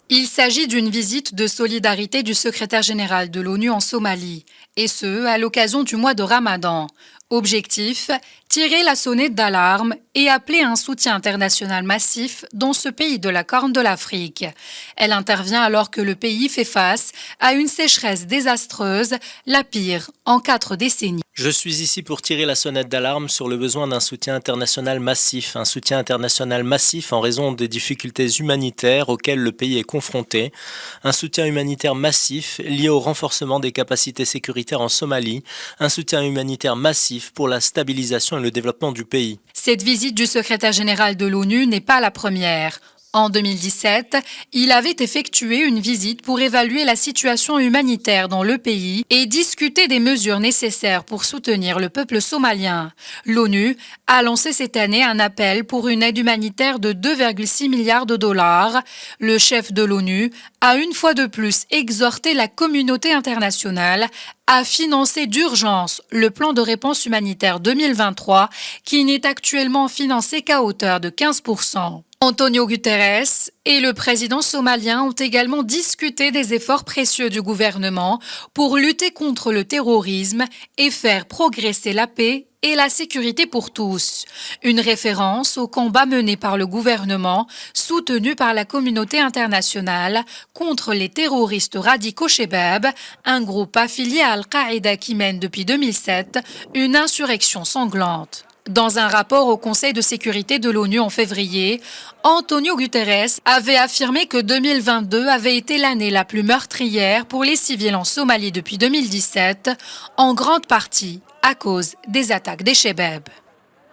Il s'agit d'une visite de solidarité du secrétaire général de l'ONU en Somalie, et ce, à l'occasion du mois de Ramadan. Objectif, tirer la sonnette d'alarme et appeler un soutien international massif dans ce pays de la Corne de l'Afrique. Elle intervient alors que le pays fait face à une sécheresse désastreuse, la pire en 4 décennies. Je suis ici pour tirer la sonnette d'alarme sur le besoin d'un soutien international massif. Un soutien international massif en raison des difficultés humanitaires auxquelles le pays est confronté. Un soutien humanitaire massif lié au renforcement des capacités sécuritaires en Somalie. Un soutien humanitaire massif pour la stabilisation et le développement du pays. Cette visite du secrétaire général de l'ONU n'est pas la première. En 2017, il avait effectué une visite pour évaluer la situation humanitaire dans le pays et discuter des mesures nécessaires pour soutenir le peuple somalien. L'ONU a lancé cette année un appel pour une aide humanitaire de 2,6 milliards de dollars. Le chef de l'ONU a une fois de plus exhorté la communauté internationale à financer d'urgence le plan de réponse humanitaire 2023 qui n'est actuellement financé qu'à hauteur de 15%. Antonio Guterres et le président somalien ont également discuté des efforts précieux du gouvernement pour lutter contre le terrorisme et faire progresser la paix et la sécurité pour tous. Une référence au combat mené par le gouvernement, soutenu par la communauté internationale, contre les terroristes radicaux Chebab, un groupe affilié à Al-Qaïda qui mène depuis 2007 une insurrection sanglante. Dans un rapport au Conseil de sécurité de l'ONU en février, Antonio Guterres avait affirmé que 2022 avait été l'année la plus meurtrière pour les civils en Somalie depuis 2017, en grande partie à cause des attaques des Chebab.